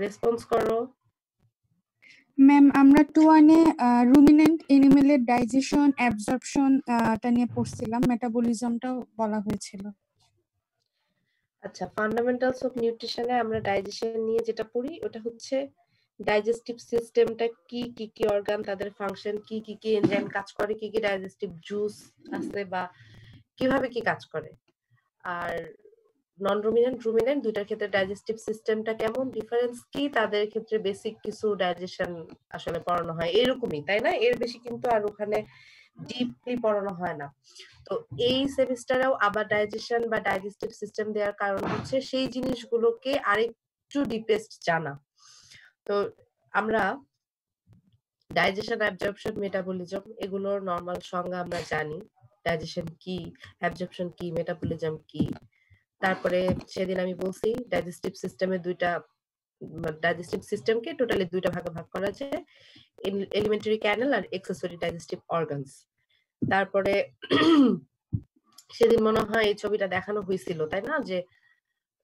Response করো। Ma'am আমরা 2-1 এ রুমিনেন্ট এনিমেলের digestion absorption টা নিয়ে পড়ছিলাম, মেটাবলিজমটাও বলা হয়েছিল। আচ্ছা, ফান্ডামেন্টালস অফ নিউট্রিশনে আমরা ডাইজেশন নিয়ে যেটা পড়ি ওটা হচ্ছে ডাইজেস্টিভ সিস্টেমটা কি কি কি অর্গান, তাদের ফাংশন কি কি কি এনজাইম কাজ করে, কি কি ডাইজেস্টিভ জুস আছে বা কিভাবে কি কাজ করে। আর নন রুমিনেন্ট রুমিনেন্ট দুইটার ক্ষেত্রে ডাইজেস্টিভ সিস্টেমটা কেমন, ডিফারেন্স কি, তাদের ক্ষেত্রে বেসিক কিছু ডাইজেশন আসলে পড়ানো হয় এরকমই, তাই না? এর বেশি কিন্তু আর ওখানে ডিপলি পড়ানো হয় না। তো এই সেমিস্টারেও আবার ডাইজেশন বা ডাইজেস্টিভ সিস্টেম দেওয়ার কারণ হচ্ছে সেই জিনিসগুলোকে আরেকটু ডিপেস্ট জানা। তো আমরা ডাইজেশন, অ্যাবজর্পশন, মেটাবলিজম এগুলোর নরমাল সংজ্ঞা আমরা জানি। ডাইজেশন কি, অ্যাবজর্পশন কি, মেটাবলিজম কি। তারপরে সেদিন আমি বলছি ডাইজেস্টিভ সিস্টেমে ডাইজেস্টিভ সিস্টেমকে টোটালি দুইটা ভাগে ভাগ করা যায়, এলিমেন্টারি ক্যানেল আর এক্সেসরি ডাইজেস্টিভ অর্গানস। তারপরে সেদিন মনে হয় এই ছবিটা দেখানো হয়েছিল, তাই না, যে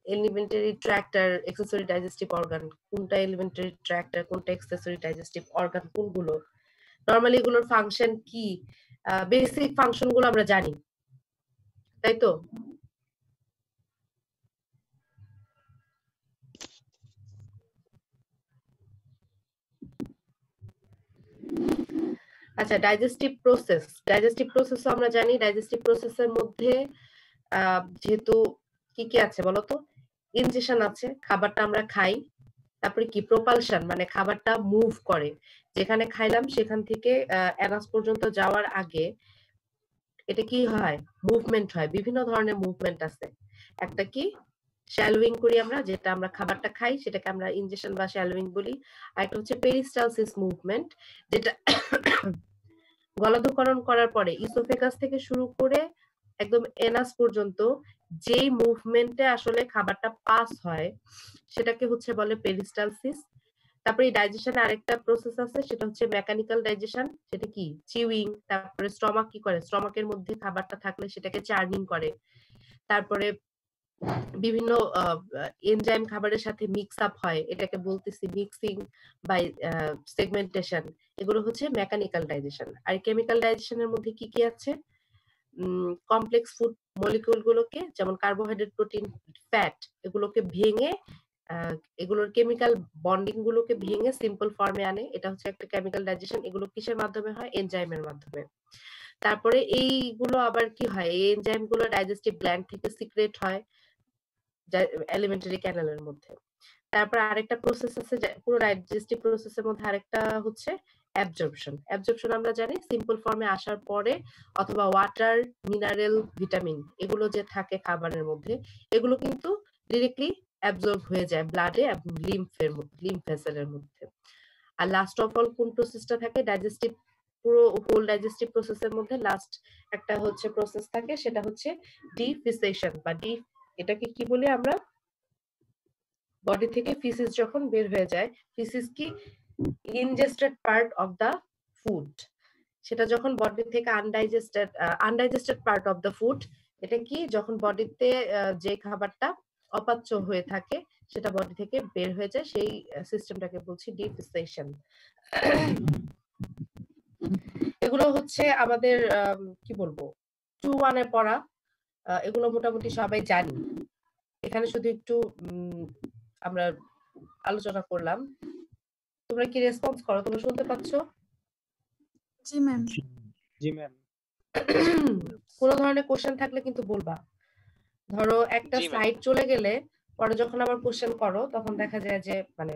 এলিমেন্টারি ট্র্যাক্ট আর এক্সেসরি ডাইজেস্টিভ অর্গান কোনটা, এলিমেন্টারি ট্র্যাক্ট আর কোনটা এক্সেসরি ডাইজেস্টিভ অর্গান কোনগুলো, নরমালি এগুলোর ফাংশন কি, বেসিক ফাংশন গুলো আমরা জানি, তাই তো? আচ্ছা, ডাইজেস্টিভ প্রসেস আমরা জানি। ডাইজেস্টিভ প্রসেসের মধ্যে যেহেতু কি কি আছে বলতো, ইনজেকশন আছে, খাবারটা আমরা খাই, তারপরে কি প্রপালশন মানে খাবারটা মুভ করে, যেখানে খাইলাম সেখান থেকে অ্যানাস পর্যন্ত যাওয়ার আগে এটা কি হয়, মুভমেন্ট হয়, বিভিন্ন ধরনের মুভমেন্ট আছে। একটা কি শ্যালোয়িং করি আমরা, যেটা আমরা খাবারটা খাই সেটাকে আমরা ইনজেকশন বা শ্যালোয়িং বলি। আর একটা হচ্ছে পেরিস্টালসিস মুভমেন্ট, যেটা গলাধঃকরণ করার পরে ইসোফেগাস থেকে শুরু করে একদম এনাস পর্যন্ত যেই মুভমেন্টে আসলে খাবারটা পাস হয় সেটাকে হচ্ছে বলে পেরিস্টালসিস। তারপরে ডাইজেশনে আরেকটা প্রসেস আছে, সেটা হচ্ছে মেকানিক্যাল ডাইজেশন, সেটা কি চিউইং। তারপরে স্টমাক কি করে, স্টমাকের মধ্যে খাবারটা থাকলে সেটাকে চার্নিং করে। তারপরে বিভিন্ন এনজাইম খাবারের সাথে মিক্স আপ হয়, এটাকে বলতেছি মিক্সিং বা সেগমেন্টেশন, এগুলো হচ্ছে মেকানিক্যাল ডাইজেশন। আর কেমিক্যাল ডাইজেশনের মধ্যে কি কি আছে, কমপ্লেক্স ফুড মলিকিউল গুলোকে, যেমন কার্বোহাইড্রেট, প্রোটিন, ফ্যাট, এগুলোকে ভেঙে এগুলোর কেমিক্যাল বন্ডিং গুলোকে ভেঙে সিম্পল ফর্মে আনে, এটা হচ্ছে একটা কেমিক্যাল ডাইজেশন। এগুলো কিসের মাধ্যমে হয়, এনজাইমের মাধ্যমে। তারপরে এইগুলো আবার কি হয়, এই এনজাইম গুলো ডাইজেস্টিভ গ্ল্যান্ড থেকে সিক্রেট হয় এলিমেন্টারি ক্যানেলের মধ্যে। তারপর আরেকটা প্রসেস আছে, পুরো ডাইজেস্টিভ প্রসেসের মধ্যে আরেকটা হচ্ছে অ্যাবজর্পশন আমরা জানি সিম্পল ফর্মে আসার পরে, অথবা ওয়াটার, মিনারেল, ভিটামিন এগুলো যে থাকে খাবারের মধ্যে, এগুলো কিন্তু ডিরেক্টলি অ্যাবজর্ব হয়ে যায় ব্লাডে এবং লিম্ফ ভেসেলের মধ্যে। আর লাস্ট অফ অল কোন প্রসেসটা থাকে ডাইজেস্টিভ, পুরো হোল ডাইজেস্টিভ প্রসেসের মধ্যে লাস্ট একটা হচ্ছে প্রসেস থাকে, সেটা হচ্ছে ডিফিসেশন বা এটাকে কি বলি আমরা, বডি থেকে ফিসিস যখন বের হয়ে যায়, ফিসিস কি ingested part of the food, সেটা যখন বডি থেকে undigested part of the food, এটা কি যখন বডিতে যে খাবারটা অপাচ্য হয়ে থাকে সেটা বডি থেকে বের হয়ে যায়, সেই সিস্টেমটাকে বলছি ডিফিসেশন। এগুলো হচ্ছে আমাদের কি বলবো 2-1 এ পড়া, এগুলো মোটামুটি সবাই জানি। এখানে শুধু একটু আমরা আলোচনা করলাম। তোমরা কি রেসপন্স করো, তোমরা শুনতে পাচ্ছ? জি ম্যাম। জি ম্যাম। কোনো ধরনের কোশ্চেন থাকলে কিন্তু বলবা। ধরো একটা স্লাইড চলে গেলে পরে যখন আবার কোশ্চেন করো তখন দেখা যায় যে মানে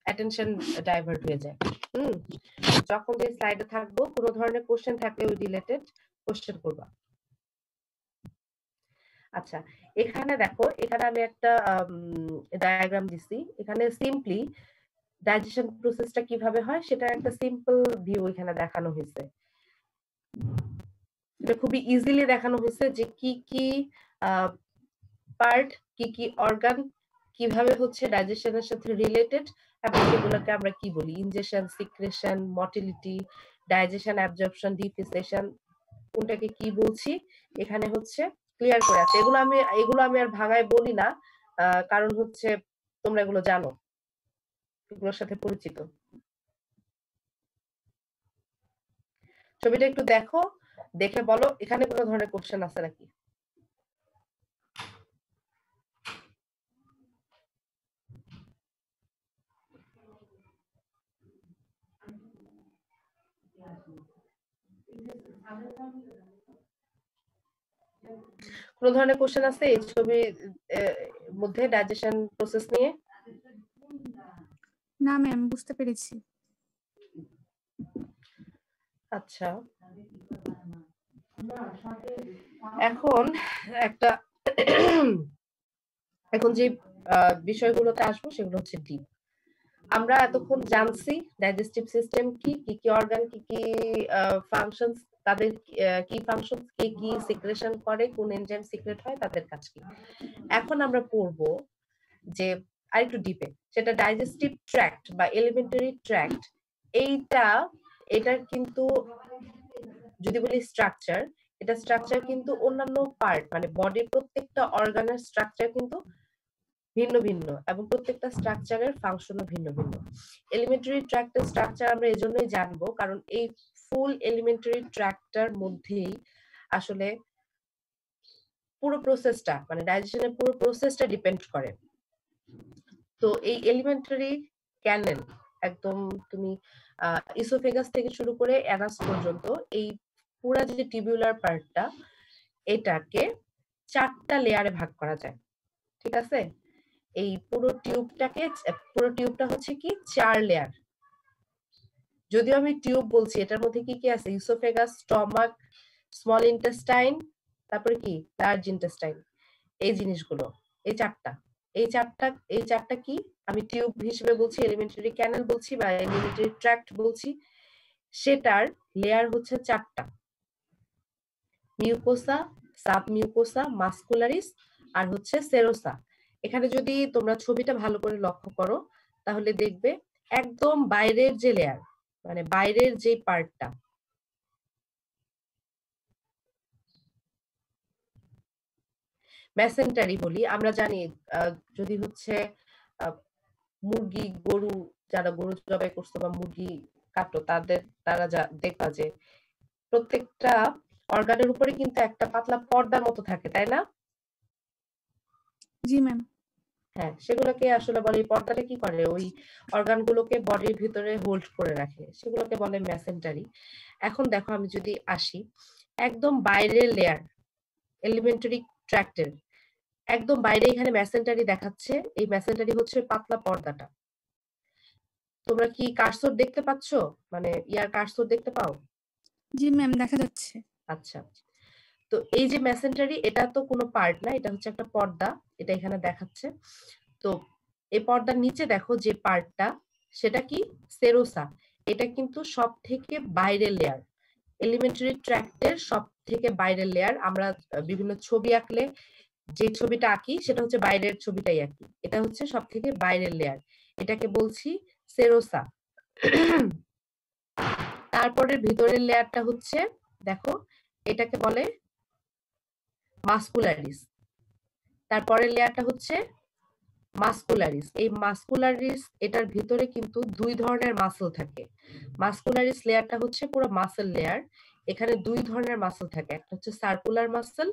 অ্যাটেনশন ডাইভার্ট হয়ে যায়। যখন যে স্লাইডে থাকবো কোনো ধরনের কোশ্চেন থাকলে ওই রিলেটেড কোশ্চেন করবা। আচ্ছা, এখানে দেখো, এখানে আমি একটা ডায়াগ্রাম দিছি, এখানে সিম্পলি ডাইজেশন প্রসেসটা কিভাবে হয় সেটা একটা সিম্পল ভিউ এখানে দেখানো হয়েছে। এটা খুবই ইজিলি দেখানো হয়েছে যে কি কি পার্ট, কি কি অর্গান কিভাবে হচ্ছে ডাইজেশনের সাথে রিলেটেড, এবং সেগুলোকে আমরা কি বলি, ইনজেকশন, সিক্রেশন, মটিলিটি, ডাইজেশন, অ্যাবজর্পশন, ডিফিসেশন, কোনটাকে কি বলছি এখানে হচ্ছে ক্লিয়ার করে আছে। এগুলো আমি আর ভাগায় বলি না, কারণ হচ্ছে তোমরা এগুলো জানো। এগুলোর সাথে পরিচিত? ছবিটা একটু দেখো, দেখে বলো এখানে কোনো ধরনের কোশ্চেন আছে নাকি। কোন ধরনের কোশ্চেন আছে এই ছবির মধ্যে ডাইজেশন প্রসেস নিয়ে? না ম্যাম, বুঝতে পেরেছি। আচ্ছা, এখন একটা এখন যে বিষয়গুলোতে আসবো সেগুলো হচ্ছে ডিপ। আমরা এতক্ষণ জানছি ডাইজেস্টিভ সিস্টেম কি, কি কি অর্গান, কি কি ফাংশনস, তাদের কি ফাংশন, কে কি সিক্রেশন করে, কোন এনজাইম সিক্রেট হয়, তাদের কাজ কি। এখন আমরা পড়বো যে আরেকটু ডিপে, সেটা ডাইজেস্টিভ ট্র্যাক্ট বা এলিমেন্টারি ট্র্যাক্ট। এটার কিন্তু যদি বলি স্ট্রাকচার, এটা স্ট্রাকচার কিন্তু অন্যান্য পার্ট মানে বডির প্রত্যেকটা অর্গানের স্ট্রাকচার কিন্তু ভিন্ন ভিন্ন এবং প্রত্যেকটা স্ট্রাকচারের ফাংশনও ভিন্ন ভিন্ন। এলিমেন্টারি ট্র্যাক্টের স্ট্রাকচার আমরা এজন্যই জানবো কারণ এই ফুল এলিমেন্টারি ট্র্যাক্টটার মধ্যেই আসলে পুরো প্রসেসটা মানে ডাইজেশনের পুরো প্রসেসটা ডিপেন্ড করে। তো এই এলিমেন্টারি ক্যানেল একদম তুমি ইসোফেগাস থেকে শুরু করে অ্যানাস পর্যন্ত এই পুরো যে টিবিউলার পার্টটা, এটাকে 4টা লেয়ারে ভাগ করা যায়। ঠিক আছে, এই পুরো টিউবটা হচ্ছে কি 4 লেয়ার। যদিও আমি টিউব বলছি, এটার মধ্যে কি কি আছে? ইসোফেগাস, স্টমাক, স্মল ইন্টেস্টাইন, তারপরে কি লার্জ ইন্টেস্টাইন, এই জিনিসগুলো, এই চারটা কি আমি টিউব হিসেবে বলছি, এলিমেন্টারি ক্যানেল বলছি বা এলিমেন্টারি ট্র্যাক্ট বলছি। সেটার লেয়ার হচ্ছে 4টা: মিউকোসা, সাবমিউকোসা, মাস্কুলারিস আর হচ্ছে সেরোসা। এখানে যদি তোমরা ছবিটা ভালো করে লক্ষ্য করো তাহলে দেখবে একদম বাইরের যে লেয়ার মানে বাইরের যে পার্টটা, মেসেন্টারি বলি আমরা জানি। যদি হচ্ছে মুরগি, গরু, যারা গরু জবাই করছো বা মুরগি কাটো তারা দেখবা যে প্রত্যেকটা অর্গানের উপরে কিন্তু একটা পাতলা পর্দার মতো থাকে, তাই না? জি ম্যাম। হ্যাঁ, সেগুলোকে আসলে বলে, এই পর্দাটা কি করে ওই অর্গানগুলোকে বডির ভিতরে হোল্ড করে রাখে, সেগুলোকে বলে মেসেন্টারি। এখন দেখো আমি যদি আসি একদম বাইরের লেয়ার এলিমেন্টারি ট্র্যাক্টের একদম বাইরে, এখানে মেসেন্টারি দেখাচ্ছে, এই মেসেন্টারি হচ্ছে পাতলা পর্দাটা। তোমরা কি কার্সর দেখতে পাচ্ছ? মানে কার্সর দেখতে পাও? জি ম্যাম, দেখা যাচ্ছে। আচ্ছা, তো এই যে মেসেন্টারি, এটা তো কোনো পার্ট না, এটা হচ্ছে একটা পর্দা, এটা এখানে দেখাচ্ছে। তো এই পর্দার নিচে দেখো যে পার্টটা, সেটা কি সেরোসা। এটা কিন্তু সব থেকে বাইরের লেয়ার, এলিমেন্টারি ট্র্যাক্টের সব থেকে বাইরের লেয়ার। আমরা বিভিন্ন ছবি আঁকলে যে ছবিটা আঁকি সেটা হচ্ছে বাইরের ছবিটাই আঁকি, এটা হচ্ছে সব থেকে বাইরের লেয়ার, এটাকে বলছি সেরোসা। তারপরে ভিতরের লেয়ারটা হচ্ছে দেখো, এটাকে বলে মাস্কুলারিস। তারপরের লেয়ারটা হচ্ছে মাস্কুলারিস। এই মাস্কুলারিস এটার ভিতরে কিন্তু 2 ধরনের মাসল থাকে। মাস্কুলারিস লেয়ারটা হচ্ছে পুরো মাসল লেয়ার, এখানে 2 ধরনের মাসল থাকে, একটা হচ্ছে সার্কুলার মাসল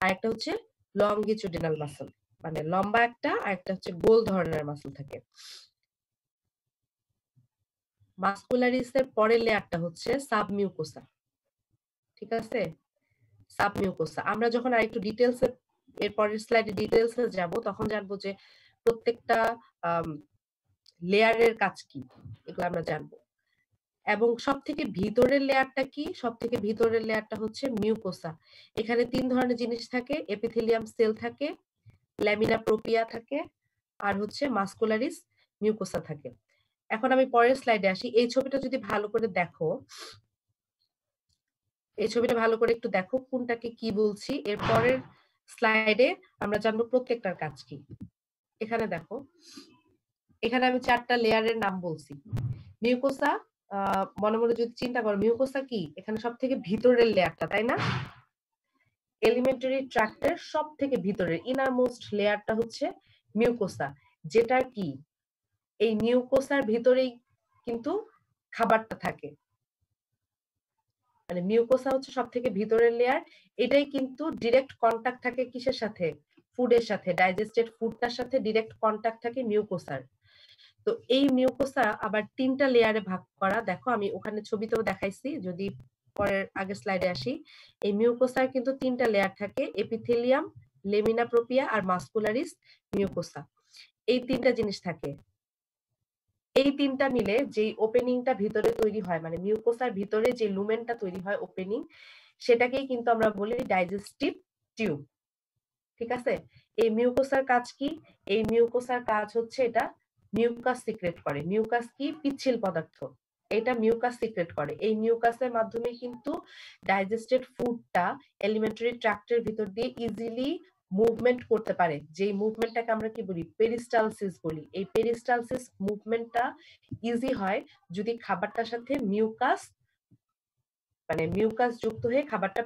আর একটা হচ্ছে লংগিচুডিনাল মাসল, মানে লম্বা একটা, আর একটা হচ্ছে গোল ধরনের মাসল থাকে। মাস্কুলারিসের পরের লেয়ারটা হচ্ছে সাবমিউকোসা। ঠিক আছে, সাবমিউকোসা। আমরা যখন আরেকটু ডিটেইলসে এর পরের স্লাইডে ডিটেইলসে যাব তখন জানবো যে প্রত্যেকটা লেয়ারের কাজ কি, এগুলো আমরা জানবো। এবং সব থেকে ভিতরের লেয়ারটা কি? সব থেকে ভিতরের লেয়ারটা হচ্ছে মিউকোসা। এখানে 3 ধরনের জিনিস থাকে, এপিথেলিয়াম সেল থাকে, ল্যামিনা প্রোপিয়া থাকে আর হচ্ছে মাস্কুলারিস মিউকোসা থাকে। এখন আমি পরের স্লাইডে আসি। এই ছবিটা যদি ভালো করে দেখো, এই ছবিটা ভালো করে একটু দেখো কোনটাকে কি বলছি। এর পরের স্লাইডে আমরা জানবো প্রত্যেকটার কাজ কি। এখানে দেখো, এখানে আমি 4টা লেয়ারের নাম বলছি। মিউকোসা, মনে মনে যদি চিন্তা করো মিউকোসা কি, এখানে সব থেকে ভিতরের লেয়ারটা, তাই না? এলিমেন্টারি ট্র্যাক্টের সব থেকে ভিতরের ইনারমোস্ট লেয়ারটা হচ্ছে মিউকোসা, যেটার কি এই মিউকোসার ভিতরেই কিন্তু খাবারটা থাকে, মানে মিউকোসা হচ্ছে সব থেকে ভিতরের লেয়ার। এটাই কিন্তু ডিরেক্ট কন্টাক্ট থাকে কিসের সাথে? ফুডের সাথে, ডাইজেস্টেড ফুডটার সাথে ডিরেক্ট কন্টাক্ট থাকে মিউকোসার। তো এই মিউকোসা আবার 3টা লেয়ারে ভাগ করা। দেখো আমি ওখানে ছবিতেও দেখাইছি, যদি পরের আগের স্লাইডে আসি। এই মিউকোসার কিন্তু 3টা লেয়ার থাকে, এপিথেলিয়াম, লেমিনা প্রোপিয়া আর মাসকুলারিস মিউকোসা। এই 3টা জিনিস থাকে। এই 3টা মিলে যে ওপেনিংটা ভিতরে তৈরি হয়, মানে মিউকোসার ভিতরে যে লুমেনটা তৈরি হয় ওপেনিং, সেটাকেই কিন্তু আমরা বলি ডাইজেস্টিভ টিউব। ঠিক আছে? এই মিউকোসার কাজ কি? এই মিউকোসার কাজ হচ্ছে এটা মিউকাস সিক্রেট করে। মিউকাস কি? পিচ্ছিল পদার্থ। এটা মিউকাস সিক্রেট করে। এই মিউকাসের মাধ্যমে কিন্তু ডাইজেস্টেড ফুডটা এলিমেন্টারি ট্র্যাক্টের ভিতর দিয়ে ইজিলি মুভমেন্ট করতে পারে। যেই মুভমেন্টটাকে আমরা কি বলি? পেরিস্টালসিস বলি। এই পেরিস্টালসিস মুভমেন্টটা ইজি হয় যদি খাবারটার সাথে মিউকাস, মানে মিউকাস যুক্ত হয়ে খাবারটা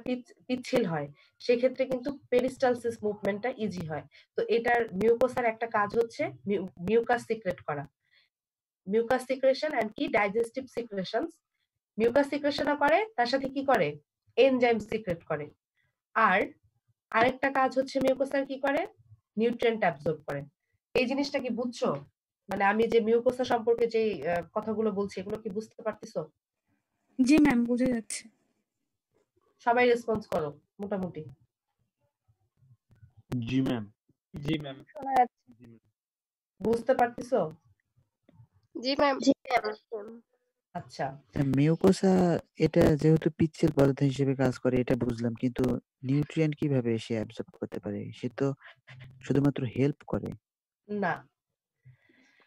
পিচ্ছিল হয়, সেক্ষেত্রে কিন্তু পেরিস্টালসিস মুভমেন্টটা ইজি হয়। তো এটার মিউকোসার একটা কাজ হচ্ছে মিউকাস সিক্রেট করা। মিউকাস সিক্রেশন এন্ড কি ডাইজেস্টিভ সিক্রেশনস। মিউকাস সিক্রেশনও করে, তার সাথে কি করে? এনজাইম সিক্রেট করে। আর আরেকটা কাজ হচ্ছে মিউকোসার কি করে? নিউট্রিয়েন্ট অ্যাবজর্ব করে। এই জিনিসটা কি বুঝছো? মানে আমি যে মিউকোসা সম্পর্কে যে কথাগুলো বলছি, এগুলো কি বুঝতে পারতেছো? জি ম্যাম, বোঝা যাচ্ছে। সবাই রেসপন্স করো মোটামুটি। জি ম্যাম। জি ম্যাম। শোনা যাচ্ছে। বুঝতে পারতেছো? জি ম্যাম। আচ্ছা, মিউকোসা এটা যেহেতু পিচ্ছিল পদার্থ হিসেবে কাজ করে এটা বুঝলাম, কিন্তু নিউট্রিয়েন্ট কিভাবে সে অ্যাবজর্ব করতে পারে? সে তো শুধুমাত্র হেল্প করে। না,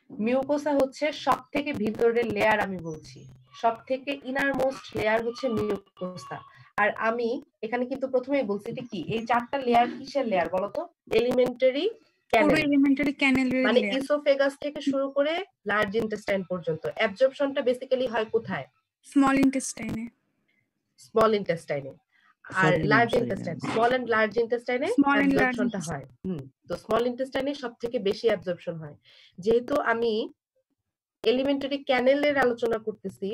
মিউকোসা হচ্ছে সব থেকে ভিতরের লেয়ার। আমি বলছি সব থেকে ইনার মোস্ট লেয়ার হচ্ছে মিউকোসা। আর আমি এখানে কিন্তু প্রথমেই বলছি এটা কি, এই 4টা লেয়ার কিসের লেয়ার বলতো? এলিমেন্টারি পুরো ক্যানেল, এলিমেন্টারি ক্যানেলের মানে লেয়ার। ইসোফেগাস থেকে শুরু করে লার্জ ইন্টেস্টাইন পর্যন্ত। অ্যাবজর্পশনটা বেসিক্যালি হয় কোথায়? স্মল ইন্টেস্টাইনে। স্মল ইন্টেস্টাইনে। আর sorry ma'am, large sorry intestine, ma'am. Small and large ইন্টেস্টাইনে স্মল এন্ড লার্জ অ্যাবজর্পশনটা হয়। তো স্মল ইন্টেস্টাইনে সবথেকে বেশি অ্যাবজর্পশন হয়। যেহেতু আমি এলিমেন্টারি ক্যানেলের আলোচনা করতেছি,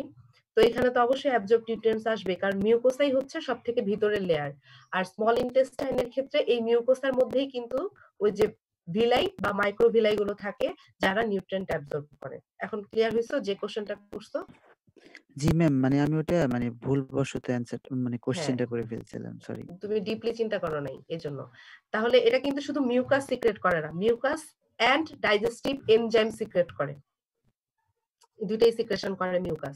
তো এখানে তো অবশ্যই অ্যাবজর্ব নিউট্রিয়েন্টস আসবে, কারণ মিউকোসাই হচ্ছে সবথেকে ভিতরের লেয়ার। আর স্মল ইন্টেস্টাইনের ক্ষেত্রে এই মিউকোসার মধ্যেই কিন্তু ওই যে ভিলাই বা মাইক্রোভিলাই গুলো থাকে, যারা নিউট্রিয়েন্ট অ্যাবজর্ব করে। এখন ক্লিয়ার হইছো যে কোশ্চেনটা করছো? জি ম্যাম, মানে আমি ওটা মানে ভুলবশত অ্যানসার মানে হ্যাঁ, কোশ্চেনটা করে ফেলছিলাম, সরি। তুমি ডিপলি চিন্তা করো নাই এজন্য। তাহলে এটা কিন্তু শুধু মিউকাস সিক্রেট করে না, mucus and digestive enzyme secrete করে। দুইটাই সিক্রেশন করে মিউকাস।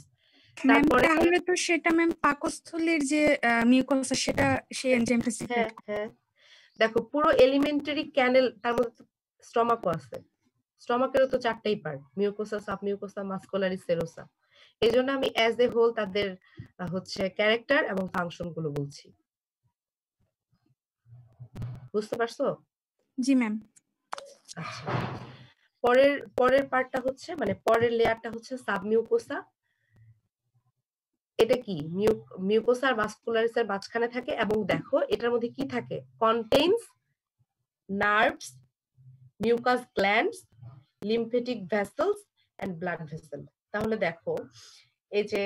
ম্যাম, তারপরে তাহলে তো সেটা ম্যাম পাকস্থলীর যে মিউকোসা, সেটা সেই এনজাইমটা সিক্রেট। হ্যাঁ, দেখো পুরো এলিমেন্টারি ক্যানেল, তার মধ্যে স্টমাকও আছে। স্টমাকেরও তো 4টাই part, mucosa, submucosa, muscularis, serosa. এইজন্য আমি অ্যাজ এ হোল তাদের হচ্ছে ক্যারেক্টার এবং ফাংশন গুলো বলছি। বুঝতে পারছো? জি ম্যাম। আচ্ছা, পরের পার্টটা হচ্ছে, মানে পরের লেয়ারটা হচ্ছে সাবমিউকোসা। এটা কি? মিউকোসা আর মাস্কুলারিসের মাঝখানে থাকে, এবং দেখো এটার মধ্যে কি থাকে? Contains nerves, mucous glands, lymphatic vessels and blood vessel. তাহলে দেখো এই যে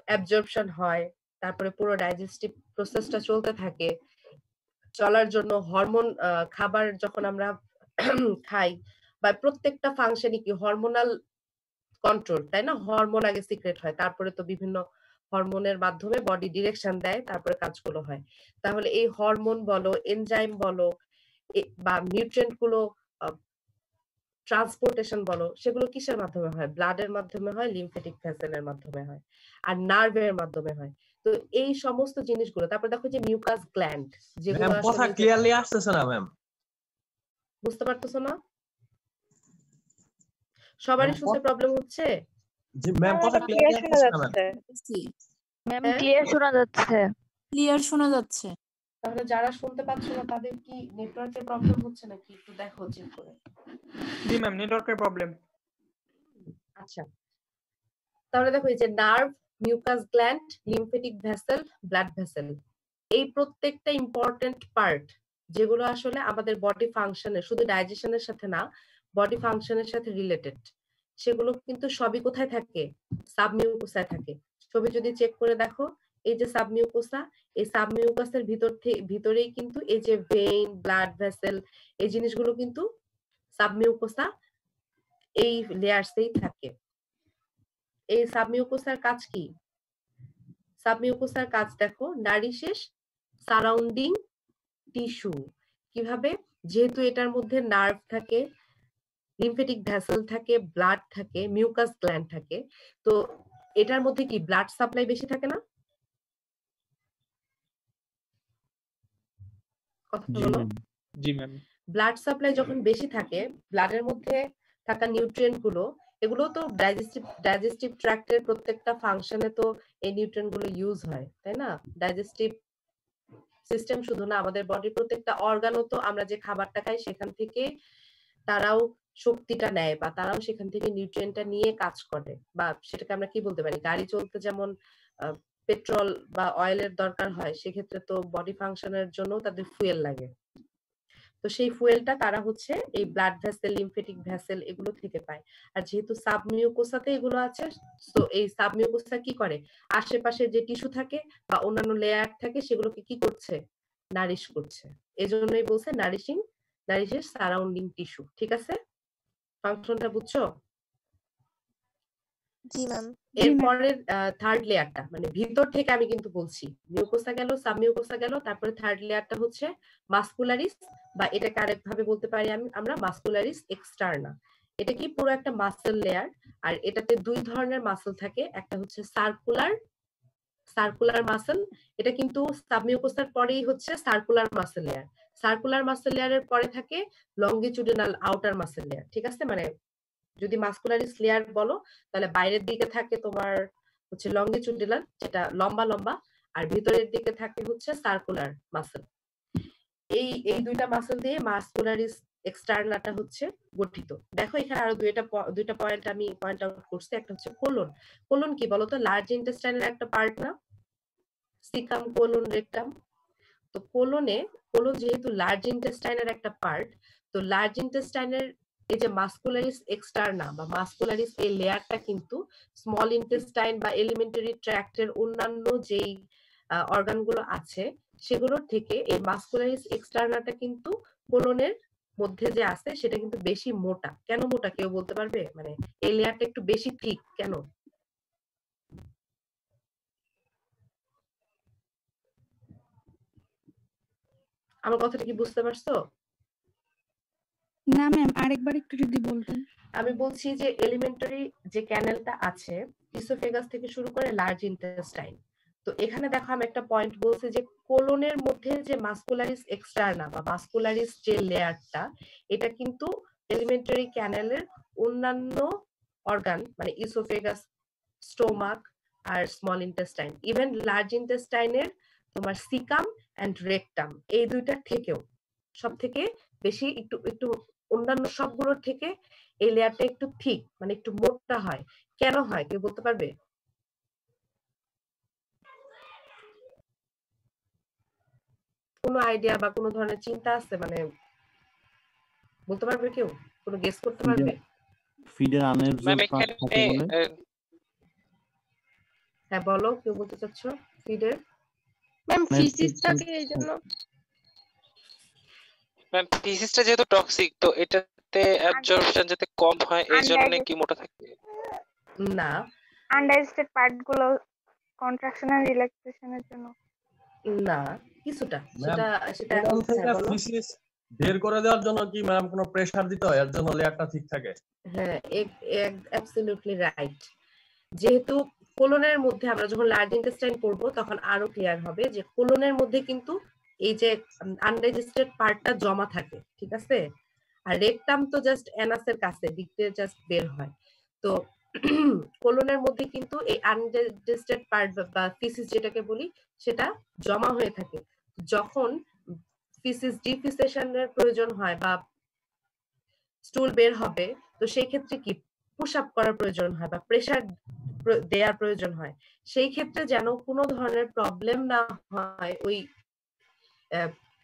অ্যাবজর্পশন হয়, তারপরে পুরো ডাইজেস্টিভ প্রসেসটা চলতে থাকে। চলার জন্য হরমোন, খাবার যখন আমরা খাই বা প্রত্যেকটা ফাংশনই কি হরমোনাল কন্ট্রোল, তাই না? হরমোন আগে সিক্রেট হয়, তারপরে তো বিভিন্ন হরমোনের মাধ্যমে বডি ডিরেকশন দেয়, তারপরে কাজগুলো হয়। তাহলে এই হরমোন বলো, এনজাইম বলো, বা নিউট্রিয়েন্ট গুলো ট্রান্সপোর্টেশন বলো, সেগুলো কিসের মাধ্যমে হয়? ব্লাডের মাধ্যমে হয়, লিম্ফেটিক ভেসেলের মাধ্যমে হয়, আর নার্ভের মাধ্যমে হয়। তো এই সমস্ত জিনিসগুলো, তারপর দেখো যে মিউকাস গ্ল্যান্ড, যেগুলো ম্যাম কথা আসলে ক্লিয়ারলি আসতেছে না ম্যাম। বুঝতে পারতেছো না? সবারই শুনতে প্রবলেম হচ্ছে? জি ম্যাম, কথা ক্লিয়ার ক্লিয়ারলি শোনা আসতেছে না ম্যাম। যাচ্ছে। ম্যাম হ্যাঁ? ক্লিয়ার শোনা যাচ্ছে। ক্লিয়ার শোনা যাচ্ছে। তাহলে যারা শুনতে পাচ্ছ না তাদের কি নেটওয়ার্কের প্রবলেম হচ্ছে নাকি? একটু দেখো চেক করে। জি ম্যাম, নেটওয়ার্কের প্রবলেম। আচ্ছা, তাহলে দেখো এই যে nerve, mucous gland, lymphatic vessel, blood vessel, এই প্রত্যেকটা ইম্পর্টেন্ট পার্ট, যেগুলো আসলে আমাদের বডি ফাংশনের, শুধু ডাইজেশনের সাথে না, বডি ফাংশনের সাথে রিলেটেড। সেগুলো কিন্তু সবই কোথায় থাকে? সাবমিউকোসায় থাকে। ছবি যদি চেক করে দেখো, এই যে সাবমিউকোসা, এই সাবমিউকাসের ভিতরেই কিন্তু এই যে ভেইন, ব্লাড ভেসেল, এই জিনিসগুলো কিন্তু সাবমিউকোসা এই লেয়ারসেই থাকে। এই সাবমিউকোসার কাজ কি? সাবমিউকোসার কাজ দেখো, নারিশেস সারাউন্ডিং টিস্যু। কিভাবে? যেহেতু এটার মধ্যে নার্ভ থাকে, লিম্ফেটিক ভেসেল থাকে, ব্লাড থাকে, মিউকাস গ্ল্যান্ড থাকে, তো এটার মধ্যে কি ব্লাড সাপ্লাই বেশি থাকে না? কথা জি বলো। ম্যাম। জি ম্যাম। ব্লাড সাপ্লাই যখন বেশি থাকে, ব্লাডের মধ্যে থাকা নিউট্রিয়েন্ট গুলো, এগুলো তো ডাইজেস্টিভ ট্র্যাক্টের প্রত্যেকটা ফাংশনে তো এই নিউট্রিয়েন্ট গুলো ইউজ হয়, তাই না? ডাইজেস্টিভ সিস্টেম শুধু না, আমাদের বডির প্রত্যেকটা অর্গানও তো আমরা যে খাবারটা খাই সেখান থেকে তারাও শক্তিটা নেয়, বা তারাও সেখান থেকে নিউট্রিয়েন্টটা নিয়ে কাজ করে। বা সেটাকে আমরা কি বলতে পারি, গাড়ি চলতে যেমন পেট্রোল বা অয়েলের দরকার হয়, সেক্ষেত্রে তো বডি ফাংশনের জন্য তাদের ফুয়েল লাগে। তো সেই ফুয়েলটা তারা হচ্ছে এই ব্লাড ভেসেল, লিম্ফেটিক ভেসেল এগুলো থেকে পায়। আর যেহেতু সাবমিউকোসাতে এগুলো আছে, তো এই সাবমিউকোসা কি করে, আশেপাশে যে টিস্যু থাকে বা অন্যান্য লেয়ার থাকে সেগুলোকে কি করছে, নারিশ করছে। এজন্যই বলছে নারিশের সারাউন্ডিং টিস্যু। ঠিক আছে, ফাংশনটা বুঝছো? জি ম্যাম। এরপরের থার্ড লেয়ারটা, মানে ভিতর থেকে আমি কিন্তু বলছি, মিউকোসা গেল, সাবমিউকোসা গেল, তারপরে থার্ড লেয়ারটা হচ্ছে মাসকুলারিস, বা এটাকে আরেকভাবে বলতে পারি আমরা মাসকুলারিস এক্সটার্না। এটা কি পুরো একটা মাসেল লেয়ার, আর এটাতে দুই ধরনের মাসেল থাকে, একটা হচ্ছে সার্কুলার মাসেল, এটা কিন্তু সাবমিউকোসার পরেই হচ্ছে circular muscle layer. Circular muscle লেয়ারের পরে থাকে লঙ্গিচুডিনাল আউটার মাসেল লেয়ার। ঠিক আছে, মানে যদি মাসকুলারিস লেয়ার বলো, তাহলে বাইরের দিকে থাকে তোমার হচ্ছে লঙ্গিচুডিনাল, যেটা লম্বা লম্বা, আর ভিতরের দিকে থাকে হচ্ছে সার্কুলার মাসেল। এই দুইটা মাসেল দিয়ে মাসকুলারিস এক্সটার্নাটা হচ্ছে গঠিত। দেখো এখানে আরো দুইটা পয়েন্ট আমি পয়েন্ট আউট করছি। একটা হচ্ছে কোলন। কোলন কি বলতো, লার্জ ইন্টেস্টাইনের একটা পার্ট না? Caecum, colon, rectum. তো কোলন যেহেতু লার্জ ইন্টেস্টাইনের একটা পার্ট, তো লার্জ ইন্টেস্টাইনের এই যে মাসকুলারিস এক্সটার্না বা মাসকুলারিস এই লেয়ারটা কিন্তু স্মল ইন্টেস্টাইন বা এলিমেন্টারি ট্র্যাক্টের অন্যান্য যেই অর্গানগুলো আছে সেগুলোর থেকে এই মাসকুলারিস এক্সটার্নাটা কিন্তু কোলনের মধ্যে যে আছে সেটা কিন্তু বেশি মোটা। কেন মোটা কেউ বলতে পারবে? মানে এই লেয়ারটা একটু বেশি থিক কেন? আমার কথাটা কি বুঝতে পারছো? না ম্যাম, আরেকবার একটু যদি বলতেন। আমি বলছি যে এলিমেন্টারি যে ক্যানেলটা আছে ইসোফেগাস থেকে শুরু করে লার্জ ইন্টেস্টাইন, তো এখানে দেখো আমি একটা পয়েন্ট বলছি যে কোলনের মধ্যে যে মাসকুলারিস এক্সটার্না বা মাসকুলারিস যে লেয়ারটা, এটা কিন্তু এলিমেন্টারি ক্যানেলের অন্যান্য অর্গান মানে ইসোফেগাস, স্টোমাক আর স্মল ইন্টেস্টাইন, ইভেন লার্জ ইন্টেস্টাইনের তোমার সিকাম এন্ড রেকটাম, এই দুইটার থেকেও সব থেকে বেশি একটু একটু অন্যান্য সবগুলোর থেকে এই লেয়ারটা একটু থিক, মানে একটু মোটা হয়। কেন হয় কেউ বলতে পারবে? কোনো আইডিয়া বা কোনো ধরনের চিন্তা আছে? মানে বলতে পারবে কেউ? কোনো গেস করতে পারবে? ফিডের ম্যাম আনএবজর্ব পার্ট এখানে থাকে বলে। হ্যাঁ বলো, কেউ বলতে চাচ্ছ? ফিডের ম্যাম ম্যাম, ফিসিস ঠিক- থাকে এই জন্য। ম্যাম ফিসিসটা যেহেতু টক্সিক, তো এটাতে অ্যাবজর্পশন যাতে কম হয় এই জন্য কি মোটা থাকে? না, আনডাইজেস্টেড পার্ট গুলো কন্ট্রাকশন আর রিল্যাক্সেশনের জন্য। না, কিছুটা ম্যাম, সেটা কোলন এখন থেকে হ্যাঁ বলো। ফিসিস বের করে দেওয়ার জন্য কি ম্যাম কোনো প্রেসার দিতে হয়, এর জন্য লেয়ারটা ঠিক থাকে? হ্যাঁ, অ্যাবসলিউটলি রাইট। যেহেতু কোলনের মধ্যে আমরা যখন লার্জ ইন্টেস্টাইন করব তখন আরো ক্লিয়ার হবে যে কোলনের মধ্যে কিন্তু এই যে আনডাইজেস্টেড পার্টটা জমা থাকে, ঠিক আছে? আর রেকটাম তো জাস্ট অ্যানাসের কাছে দিক দিয়ে জাস্ট বের হয়। তো কোলনের মধ্যে কিন্তু এই আনডাইজেস্টেড পার্ট বা ফিসিস যেটাকে বলি সেটা জমা হয়ে থাকে। যখন ফিসিস ডিফিসেশনের প্রয়োজন হয় বা স্টুল বের হবে, তো সেই ক্ষেত্রে কি পুশ আপ করার প্রয়োজন হয় বা প্রেসার দেওয়ার প্রয়োজন হয়। সেই ক্ষেত্রে যেন কোনো ধরনের প্রবলেম না হয় ওই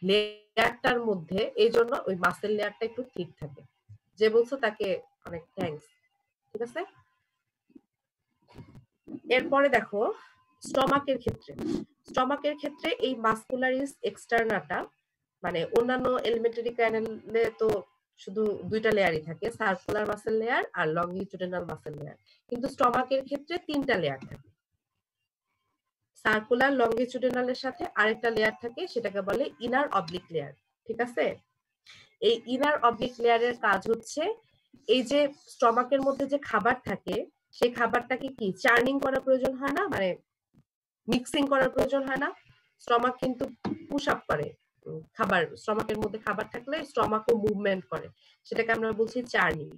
লেয়ারটার মধ্যে, এই জন্য ওই মাসেল লেয়ারটা একটু ঠিক থাকে। যে বলছো তাকে অনেক থ্যাঙ্কস। ঠিক আছে। এরপরে দেখো স্টমাকের ক্ষেত্রে এই মাসকুলারিস এক্সটার্নাটা মানে অন্যান্য এলিমেন্টারি ক্যানেলে তো শুধু দুইটা লেয়ারই থাকে, সার্কুলার মাসেল লেয়ার আর লংগিটিউডিনাল মাসেল লেয়ার, কিন্তু স্টমাকের ক্ষেত্রে তিনটা লেয়ার থাকে। সার্কুলার লংগিটিউডিনালের সাথে আরেকটা লেয়ার থাকে, সেটাকে বলে ইনার অবলিক লেয়ার। ঠিক আছে, এই ইনার অবলিক লেয়ারের কাজ হচ্ছে এই যে স্টমাকের মধ্যে যে খাবার থাকে সেই খাবারটাকে কি চার্নিং করার প্রয়োজন হয় না, মানে মিক্সিং করার প্রয়োজন হয় না। স্টমাক কিন্তু পুশ আপ করে খাবার, স্টমাকের মধ্যে খাবার থাকলে স্টমাকও মুভমেন্ট করে, সেটাকে আমরা বলছি চার্নিং।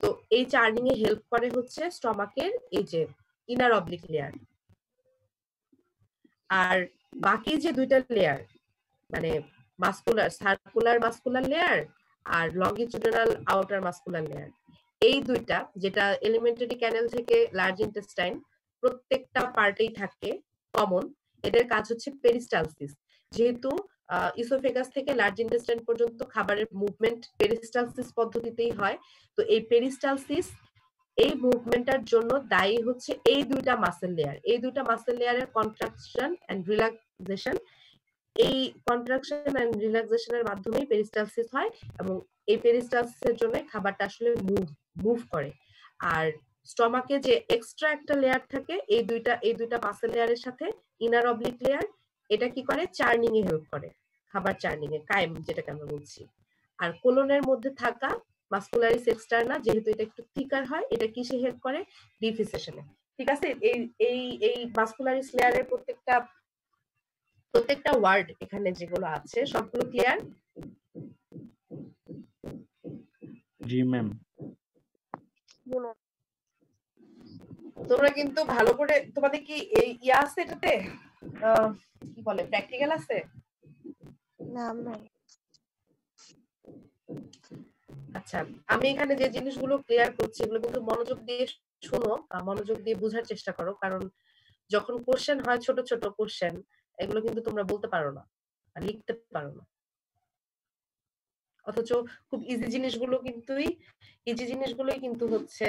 তো এই চার্নিং এ হেল্প করে হচ্ছে স্টমাকের এই যে ইনার অবলিক লেয়ার। আর বাকি যে দুইটা লেয়ার মানে মাসকুলার সার্কুলার মাসকুলার লেয়ার আর লংগিটিউডিনাল আউটার মাসকুলার লেয়ার, এই দুইটা যেটা এলিমেন্টারি ক্যানেল থেকে লার্জ ইন্টেস্টাইন প্রত্যেকটা পার্টেই থাকে কমন, এদের কাজ হচ্ছে পেরিস্টালসিস। যেহেতু ইসোফেগাস থেকে লার্জ ইন্টেস্টাইন পর্যন্ত খাবারের মুভমেন্ট পেরিস্টালসিস পদ্ধতিতেই হয়, তো এই পেরিস্টালসিস এই মুভমেন্টের জন্য দায়ী হচ্ছে এই দুইটা মাসেল লেয়ার। এই দুইটা মাসেল লেয়ারের কন্ট্রাকশন এন্ড রিল্যাক্সেশন, এই কন্ট্রাকশন এন্ড রিল্যাক্সেশনের মাধ্যমেই পেরিস্টালসিস হয় এবং এই পেরিস্টালসিসের জন্য খাবারটা আসলে মুভ করে। আর স্টমাকে যে এক্সট্রা একটা লেয়ার থাকে এই দুইটা মাসেল লেয়ারের সাথে ইনার অবলিক লেয়ার, এটা কি করে চার্নিং এ হেল্প করে, খাবার চার্নিং এ, কাইম যেটাকে আমরা বলছি। আর কোলনের মধ্যে থাকা মাসকুলারিস এক্সটার্না যেহেতু এটা একটু থিকার হয়, এটা কিসে হেল্প করে, ডিফিসেশনে। ঠিক আছে, এই মাসকুলারিস লেয়ারের প্রত্যেকটা ওয়ার্ড এখানে যেগুলো আছে সবগুলো ক্লিয়ার? জি ম্যাম। তোমরা কিন্তু ভালো করে, তোমাদের কি এই ইয়া আছে এটাতে কি বলে প্র্যাকটিক্যাল আছে? না ম্যাম। আচ্ছা, আমি এখানে যে জিনিসগুলো ক্লিয়ার করছি এগুলো কিন্তু মনোযোগ দিয়ে শুনো, মনোযোগ দিয়ে বোঝার চেষ্টা করো, কারণ যখন কোশ্চেন হয় ছোট ছোট কোশ্চেন এগুলো কিন্তু তোমরা বলতে পারো না আর লিখতে পারো না, অথচ খুব ইজি জিনিসগুলোই কিন্তু হচ্ছে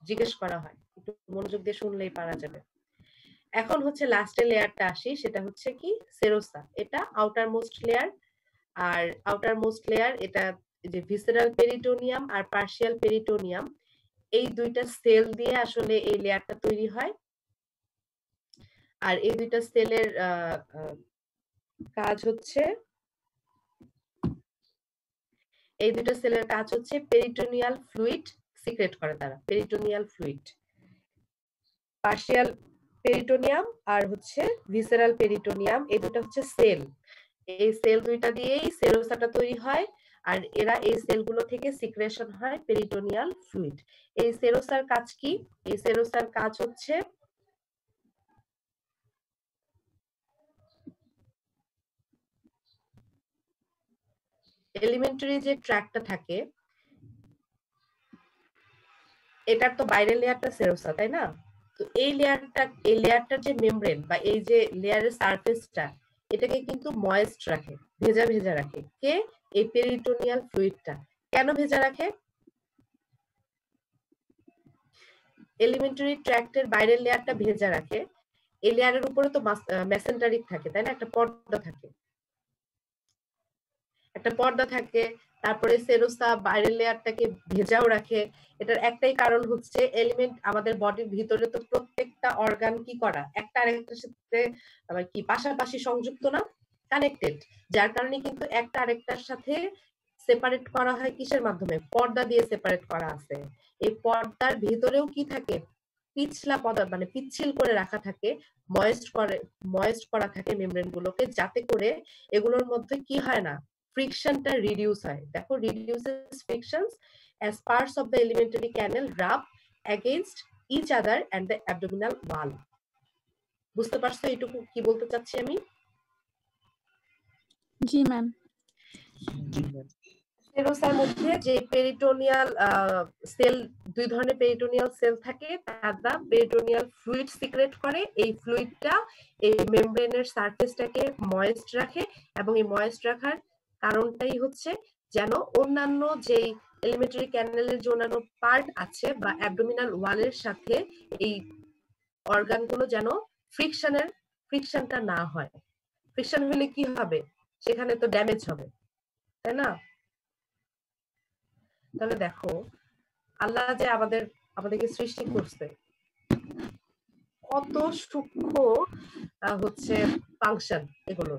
জিজ্ঞেস করা হয়, একটু মনোযোগ দিয়ে শুনলেই পারা যাবে। এখন হচ্ছে লাস্টের লেয়ারটা আসি, সেটা হচ্ছে কি সেরোসা। এটা আউটার মোস্ট লেয়ার, আর আউটার মোস্ট লেয়ার এটা যে ভিসেরাল পেরিটোনিয়াম আর পার্শিয়াল পেরিটোনিয়াম এই দুইটা সেল দিয়ে আসলে এই লেয়ারটা তৈরি হয়। আর এই দুইটা সেলের কাজ হচ্ছে পেরিটোনিয়াল ফ্লুইড সিক্রেট করে তারা, পেরিটোনিয়াল ফ্লুইড। পার্শিয়াল পেরিটোনিয়াম আর হচ্ছে ভিসেরাল পেরিটোনিয়াম এই দুটো হচ্ছে সেল, এই সেল দুইটা দিয়েই সেরোসাটা তৈরি হয়, আর এরা এই সেলগুলো থেকে সিক্রেশন হয় পেরিটোনিয়াল ফ্লুইড। এই সেরোসার কাজ কি? এই সেরোসার কাজ হচ্ছে এলিমেন্টারি যে ট্র্যাকটা থাকে এটার তো বাইরের লেয়ারটা সেরোসা, তাই না? তো এই লেয়ারটার যে মেমব্রেন বা এই যে লেয়ারের সারফেসটা এটাকে কিন্তু ময়েস্ট রাখে, ভেজা রাখে। কে? এই পেরিটোনিয়াল ফ্লুইডটা। কেন ভেজা রাখে? এলিমেন্টারি ট্র্যাক্টের বাইরের লেয়ারটা ভেজা রাখে, এই লেয়ারের উপরে তো মেসেন্টারিক থাকে, তাই না? একটা পর্দা থাকে, তারপরে সেরোসা বাইরের লেয়ারটাকে ভেজাও রাখে। এটার একটাই কারণ হচ্ছে এলিমেন্ট আমাদের বডির ভিতরে তো প্রত্যেকটা অর্গান কি করা, একটা আরেকটার সাথে কি পাশাপাশি সংযুক্ত না, কানেক্টেড, যার কারণে কিন্তু একটা আরেকটার সাথে সেপারেট করা হয় কিসের মাধ্যমে? পর্দা দিয়ে সেপারেট করা আছে। এই পর্দার ভিতরেও কি থাকে? পিছলা পদার্থ, মানে পিচ্ছিল করে রাখা থাকে, ময়েস্ট করা থাকে মেমব্রেন গুলোকে, যাতে করে এগুলোর মধ্যে কি হয় না, ফ্রিকশনটা রিডিউস হয়। দেখো, reduces ফ্রিকশনস as parts of the alimentary canal rub against each other and the abdominal wall. বুঝতে পারছো এইটুকু কি বলতে চাচ্ছি আমি? জি ম্যাম। সেরোসার মধ্যে যে পেরিটোনিয়াল সেল, দুই ধরনের পেরিটোনিয়াল সেল থাকে, তারা পেরিটোনিয়াল ফ্লুইড সিক্রেট করে। এই ফ্লুইডটা এই মেমব্রেনের সারফেসটাকে ময়েস্ট রাখে, এবং এই ময়েস্ট রাখার কারণটাই হচ্ছে যেন অন্যান্য যেই এলিমেন্টারি ক্যানেলের যে অন্যান্য পার্ট আছে বা অ্যাবডোমিনাল ওয়ালের সাথে এই অর্গানগুলো যেন ফ্রিকশনটা না হয়। ফ্রিকশন হলে কি হবে, সেখানে তো ড্যামেজ হবে, তাই না? তাহলে দেখো আল্লাহ যে আমাদেরকে সৃষ্টি করছে, কত সূক্ষ্ম হচ্ছে ফাংশন এগুলো,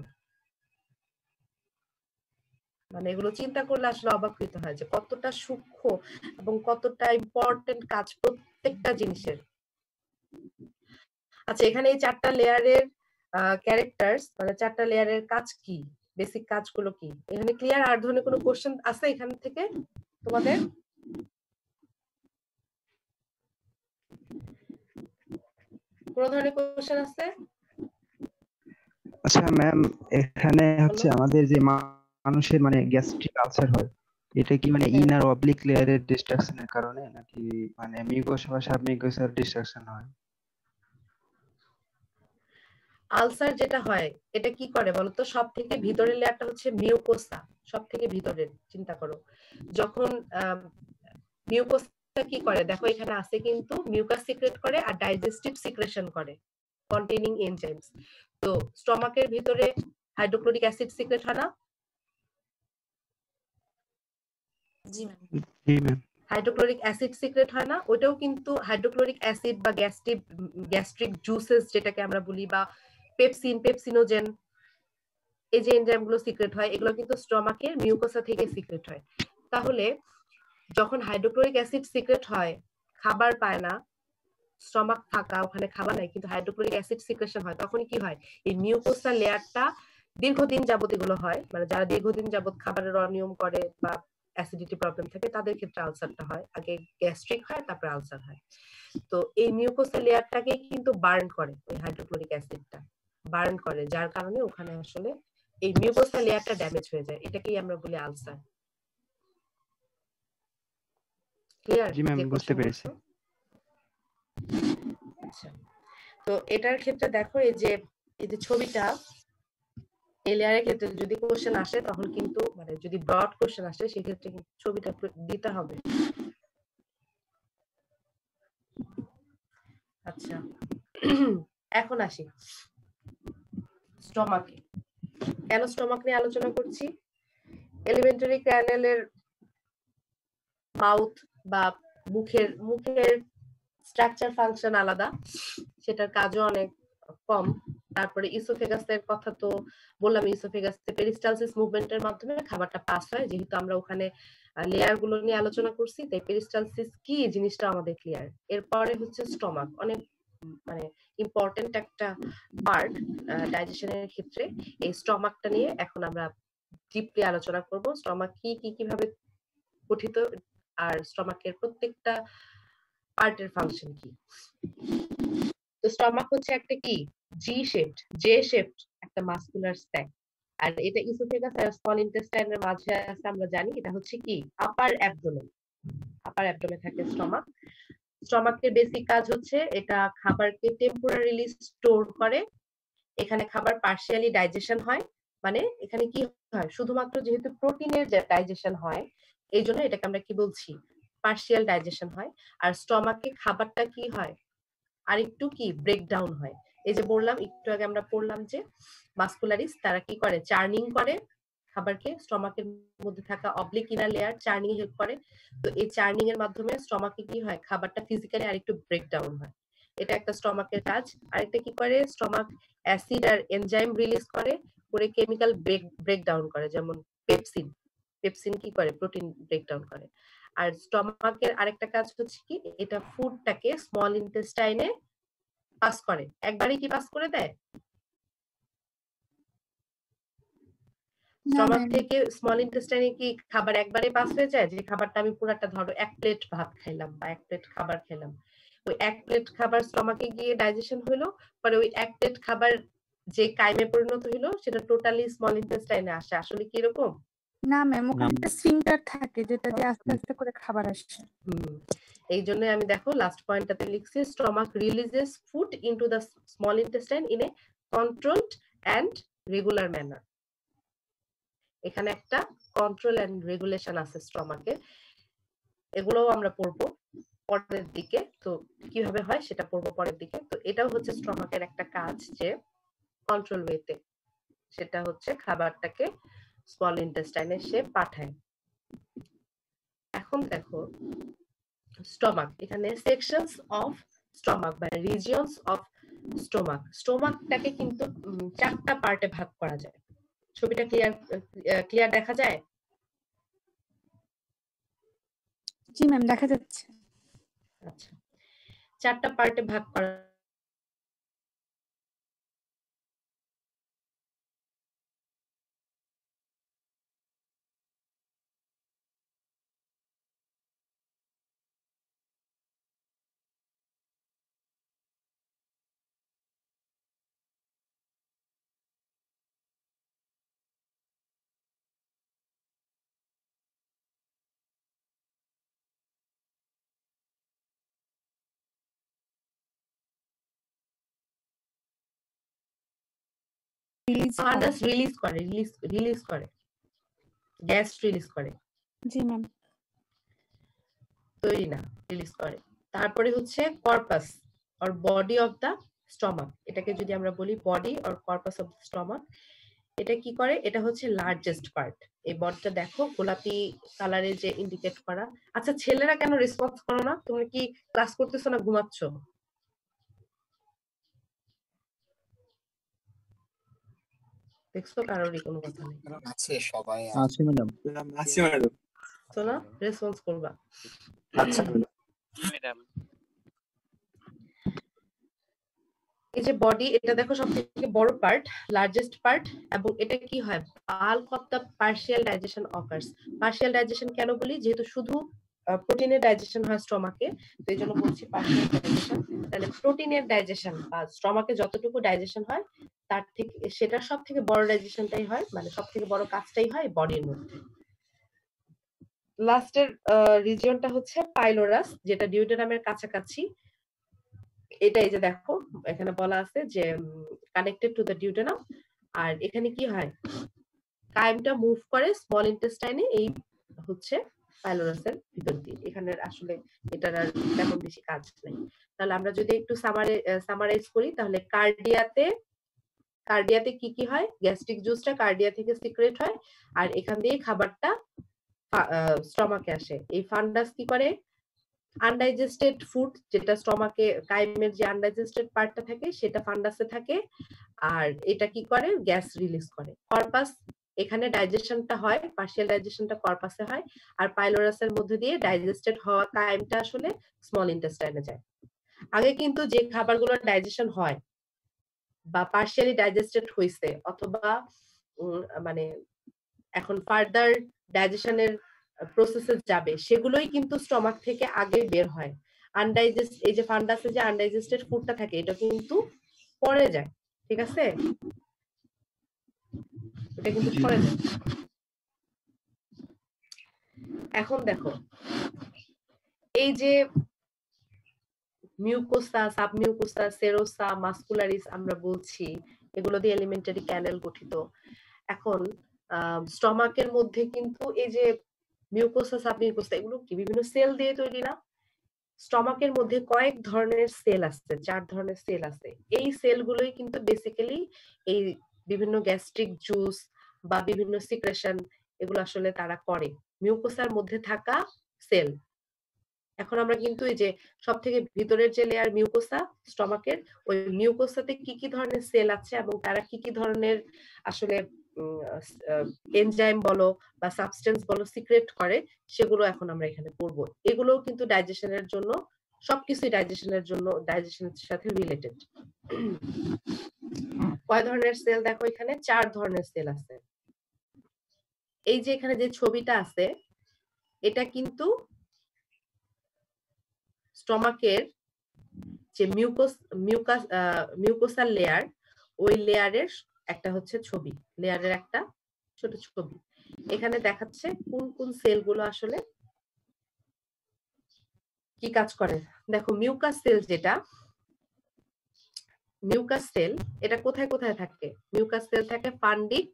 মানে এগুলো চিন্তা করলে আসলে অবাক হইতে হয় যে কতটা সূক্ষ্ম এবং কতটা ইম্পর্টেন্ট কাজ প্রত্যেকটা জিনিসের। আচ্ছা, এখানে এই 4টা লেয়ারের ক্যারেক্টারস মানে 4টা লেয়ারের কাজ কি, বেসিক কাজগুলো কি, এখানে ক্লিয়ার? আর ধরনের কোনো কোশ্চেন আছে এখান থেকে তোমাদের? কোন ধরনের কোশ্চেন আছে? আচ্ছা ম্যাম, এখানে হচ্ছে আমাদের যে মানুষের মানে গ্যাস্ট্রিক আলসার হয়, এটা কি মানে ইনার অবলিক লেয়ারের ডিস্ট্রাকশনের কারণে নাকি মানে মিউকাস বা সাবমিউকাসের ডিস্ট্রাকশন হয়? আলসার যেটা হয় এটা কি করে বলতো, সব থেকে ভিতরের লেয়ারটা হচ্ছে মিউকোসা, সব থেকে ভিতরের চিন্তা করো। যখন মিউকোসা কি করে দেখো, এখানে আছে কিন্তু মিউকাস সিক্রেট করে আর ডাইজেস্টিভ সিক্রেশন করে কন্টেইনিং এনজাইমস। তো স্টমাকের ভিতরে হাইড্রোক্লোরিক অ্যাসিড সিক্রেট হয় না? জি ম্যাম। জি ম্যাম। হাইড্রোক্লোরিক অ্যাসিড সিক্রেট হয় না? ওটাও কিন্তু হাইড্রোক্লোরিক অ্যাসিড বা গ্যাস্ট্রিক জুসেস যেটাকে আমরা বলি, বা পেপসিনোজেন, এই যে এনজাইমগুলো সিক্রেট হয় এগুলো কিন্তু স্টমাকের মিউকোসা থেকে সিক্রেট হয়। তাহলে যখন হাইড্রোক্লোরিক অ্যাসিড সিক্রেট হয়, খাবার পায় না, স্টমাক ফাঁকা, ওখানে খাবার নাই, কিন্তু হাইড্রোক্লোরিক অ্যাসিড সিক্রেশন হয়, তখন কি হয়, এই মিউকোসা লেয়ারটা দীর্ঘদিন যাবত এগুলো হয়, মানে যারা দীর্ঘদিন যাবত খাবারের অনিয়ম করে বা অ্যাসিডিটি প্রবলেম থাকে তাদের ক্ষেত্রে আলসারটা হয়। আগে গ্যাস্ট্রিক হয়, তারপর আলসার হয়। তো এই মিউকোসা লেয়ারটাকে কিন্তু বার্ন করে, ওই হাইড্রোক্লোরিক অ্যাসিডটা বার্ন করে, যার কারণে ওখানে আসলে এই মিউকোসা লেয়ারটা ড্যামেজ হয়ে যায়, এটাকেই আমরা বলি আলসার। ক্লিয়ার? জি ম্যাম, বুঝতে পেরেছি। আচ্ছা, তো এটার ক্ষেত্রে দেখো এই যে ছবিটা, এই লেয়ারের ক্ষেত্রে যদি কোশ্চেন আসে তখন কিন্তু মানে যদি ব্রড কোশ্চেন আসে সেক্ষেত্রে কিন্তু ছবিটা দিতে হবে। আচ্ছা, এখন আসি স্টমাকে। কেন স্টমাক নিয়ে আলোচনা করছি? এলিমেন্টারি ক্যানেলের মাউথ বা মুখের স্ট্রাকচার ফাংশন আলাদা, সেটার কাজও অনেক কম। তারপরে ইসোফেগাসের কথা তো বললাম, ইসোফেগাসে পেরিস্টালসিস মুভমেন্টের মাধ্যমে খাবারটা পাস হয়, যেহেতু আমরা ওখানে লেয়ার গুলো নিয়ে আলোচনা করছি তাই পেরিস্টালসিস কি জিনিসটা আমাদের ক্লিয়ার। এরপরে হচ্ছে স্টমাক, অনেক মানে ইম্পর্টেন্ট একটা পার্ট ডাইজেশনের ক্ষেত্রে। এই স্টমাকটা নিয়ে এখন আমরা ডিপলি আলোচনা করব, স্টমাক কিভাবে গঠিত আর স্টমাকের প্রত্যেকটা পার্টের ফাংশন কি। তো স্টমাক হচ্ছে একটা কি জে শেপড একটা মাসকুলার স্ট্যাক, আর এটা ইসোফেগাস আর স্মল ইন্টেস্টাইনের মাঝে আছে, আমরা জানি এটা হচ্ছে কি আপার অ্যাবডোমেন থাকে স্টমাক। স্টমাকের বেসিক কাজ হচ্ছে এটা খাবারকে টেম্পোরারিলি স্টোর করে, এখানে খাবার পার্শিয়ালি ডাইজেশন হয়, মানে এখানে কি হয় শুধুমাত্র যেহেতু প্রোটিনের ডাইজেশন হয় এই জন্য এটাকে আমরা কি বলছি পার্শিয়াল ডাইজেশন হয়। আর স্টমাকে খাবারটা কি হয় আর একটু কি ব্রেকডাউন হয়। এই যে বললাম একটু আগে আমরা পড়লাম যে মাসকুলারিস তারা কি করে, চার্নিং করে খাবারকে, স্টমাকের মধ্যে থাকা oblique inner layer churning help করে। তো এই চার্নিং এর মাধ্যমে স্টমাকে কি হয়, খাবারটা ফিজিক্যালি আরেকটু ব্রেকডাউন হয়, এটা একটা স্টমাকের কাজ। আরেকটা কি করে, স্টমাক অ্যাসিড আর এনজাইম রিলিজ করে কেমিক্যাল ব্রেকডাউন করে, যেমন পেপসিন কি করে, প্রোটিন ব্রেকডাউন করে। আর স্টমাকের আরেকটা কাজ হচ্ছে কি, এটা ফুডটাকে স্মল ইন্টেস্টাইনে পাস করে, একবারই কি পাস করে দেয়? স্টমাক থেকে স্মল ইন্টেস্টাইনে কি খাবার একবারে পাস হয়ে যায়? যে খাবারটা আমি পুরাটা ধরো 1 প্লেট ভাত খাইলাম বা 1 প্লেট খাবার খেলাম, ওই 1 প্লেট খাবার স্টমাকে গিয়ে ডাইজেশন হলো, পরে ওই 1 প্লেট খাবার যে কাইমে পরিণত হলো সেটা টোটালি স্মল ইন্টেস্টাইনে আসে, আসলে কি এরকম? না ম্যাম, ওখানে একটা স্ফিংটার থাকে যেটা দিয়ে আস্তে আস্তে করে খাবার আসে। এই জন্য আমি দেখো লাস্ট পয়েন্টটাতে লিখছি stomach releases food into the small intestine in a controlled and regular manner. এখানে একটা কন্ট্রোল এন্ড রেগুলেশন আছে স্টমাকে, এগুলোও আমরা পড়বো পরের দিকে। তো কিভাবে হয় সেটা পড়বো পরের দিকে। তো এটাও হচ্ছে স্টমাকের একটা কাজ যে কন্ট্রোল ওয়েতে সেটা হচ্ছে খাবারটাকে স্মল ইন্টেস্টাইনে সে পাঠায়। এখন দেখো স্টমাক, এখানে সেকশনস অফ স্টমাক বা রিজিয়নস অফ স্টমাক, স্টমাকটাকে কিন্তু 4টা পার্টে ভাগ করা যায়। ছবিটা ক্লিয়ার দেখা যায়? জি ম্যাম, দেখা যাচ্ছে। আচ্ছা, 4টা পার্টে ভাগ করা ফান্ডাস রিলিজ করে গ্যাস রিলিজ করে। জি ম্যাম। তৈরি না, রিলিজ করে। তারপরে হচ্ছে corpus or body of the stomach, এটাকে যদি আমরা বলি body or corpus of the stomach, এটা কি করে? এটা হচ্ছে লার্জেস্ট পার্ট। এই বডিটা দেখো গোলাপি কালারে যে ইন্ডিকেট করা। আচ্ছা ছেলেরা কেন রেসপন্স করো না? তুমি কি ক্লাস করতেছো না ঘুমাচ্ছ? দেখছো কারোরই কোনো কথা নেই। আছে সবাই আছে ম্যাডাম। আছে ম্যাডাম। তো না রেসপন্স করবা। আচ্ছা ম্যাডাম। এই যে বডি, এটা দেখো সবথেকে বড় পার্ট, লার্জেস্ট পার্ট, এবং এটা কি হয়? Bulk of the partial digestion occurs. Partial digestion কেন বলি? যেহেতু শুধু প্রোটিনের ডাইজেশন হয় স্টমাকে, তো এই জন্য বলছি পার্শিয়াল ডাইজেশন। তাহলে প্রোটিনের ডাইজেশন বা স্টমাকে যতটুকু ডাইজেশন হয় তার থেকে সেটার সব থেকে বড় ডাইজেশনটাই হয়, মানে সব থেকে বড় কাজটাই হয় বডির মধ্যে। লাস্টের রিজিয়নটা হচ্ছে পাইলোরাস, যেটা ডিউটেরামের কাছাকাছি। এটা এই যে দেখো এখানে বলা আছে যে কানেক্টেড টু দ্য ডিউটেরাম। আর এখানে কি হয়? কাইমটা মুভ করে স্মল ইন্টেস্টাইনে, এই হচ্ছে পাইলোরাসের ভিতর দিয়ে। এখানে আসলে এটার আর তেমন বেশি কাজ নেই। তাহলে আমরা যদি একটু সামারাইজ করি, তাহলে কার্ডিয়াতে কি কি হয়? গ্যাস্ট্রিক জুসটা কার্ডিয়া থেকে সিক্রেট হয়, আর এখান দিয়ে খাবারটা স্টমাকে আসে। এই ফান্ডাস কি করে? আনডাইজেস্টেড ফুড, যেটা স্টমাকে কাইমের যে আনডাইজেস্টেড পার্টটা থাকে সেটা ফান্ডাসে থাকে, আর এটা কি করে? গ্যাস রিলিজ করে। কর্পাস, এখানে ডাইজেশনটা হয়, পার্শিয়াল ডাইজেশনটা কর্পাসে হয়, আর পাইলোরাসের মধ্যে দিয়ে ডাইজেস্টেড হওয়া কাইমটা আসলে স্মল ইন্টেস্টাইনে যায়। আগে কিন্তু যে খাবারগুলো ডাইজেশন হয় বা পার্শিয়ালি ডাইজেস্টেড হইছে অথবা মানে এখন ফার্দার ডাইজেশনের প্রসেসে যাবে, সেগুলোই কিন্তু স্টমাক থেকে আগে বের হয়। আনডাইজেস্ট, এই যে ফান্ডাসে যে আনডাইজেস্টেড ফুডটা থাকে এটা কিন্তু পরে যায়, ঠিক আছে? এটা কিন্তু পরে যায়। এখন দেখো এই যে মিউকোসা, সাবমিউকোসা, সেরোসা, মাসকুলারিস আমরা বলছি, এগুলো দিয়ে এলিমেন্টারি ক্যানেল গঠিত। এখন স্টমাকের মধ্যে কিন্তু এই যে মিউকোসা, সাবমিউকোসা, এগুলো কি বিভিন্ন সেল দিয়ে তৈরি না? স্টমাকের মধ্যে কয়েক ধরনের সেল আছে, 4 ধরনের সেল আছে। এই সেলগুলোই কিন্তু বেসিক্যালি এই বিভিন্ন গ্যাস্ট্রিক জুস বা বিভিন্ন সিক্রেশন এগুলো আসলে তারা করে, মিউকোসার মধ্যে থাকা সেল। এখন আমরা কিন্তু এই যে সব থেকে ভিতরের যে লেয়ার মিউকোসা স্টমাকের, ওই মিউকোসাতে কি কি ধরনের সেল আছে এবং তারা কি কি ধরনের আসলে এনজাইম বলো বা সাবস্টেন্স বলো সিক্রেট করে, সেগুলো এখন আমরা এখানে পড়বো। এগুলোও কিন্তু ডাইজেশনের জন্য, সবকিছুই ডাইজেশনের জন্য, ডাইজেশনের সাথে রিলেটেড। কয় ধরনের সেল দেখো? এখানে 4 ধরনের সেল আছে। এই যে এখানে যে ছবিটা আছে এটা কিন্তু স্টমাকের যে মিউকোসাল লেয়ার, ওই লেয়ারের একটা হচ্ছে ছবি, লেয়ারের একটা ছোট ছবি। এখানে দেখাচ্ছে কোন কোন সেলগুলো আসলে কি কাজ করে। দেখো মিউকাস সেল, যেটা মিউকাস সেল, এটা কোথায় কোথায় থাকে? মিউকাস সেল থাকে ফান্ডিক,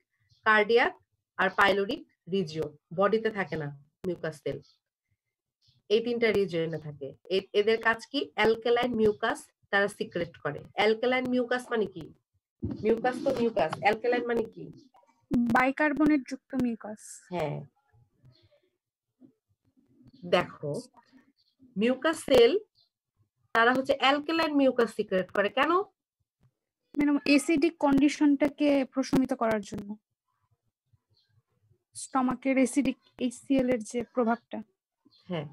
কার্ডিয়াক আর পাইলোরিক রিজিয়ন। বডিতে থাকে না মিউকাস সেল, এই তিনটা রিজিয়নে থাকে। এদের কাজ কি? অ্যালকালাইন মিউকাস তারা সিক্রেট করে। অ্যালকালাইন মিউকাস মানে কি? মিউকাস তো মিউকাস, অ্যালকালাইন মানে কি? বাইকার্বনেট যুক্ত মিউকাস। হ্যাঁ, দেখো মিউকাস সেল তারা হচ্ছে অ্যালকালাইন মিউকাস সিক্রেট করে। কেন? ম্যাডাম অ্যাসিডিক কন্ডিশনটাকে প্রশমিত করার জন্য, স্টমাকের অ্যাসিডিক HCl এর যে প্রভাবটা। হ্যাঁ,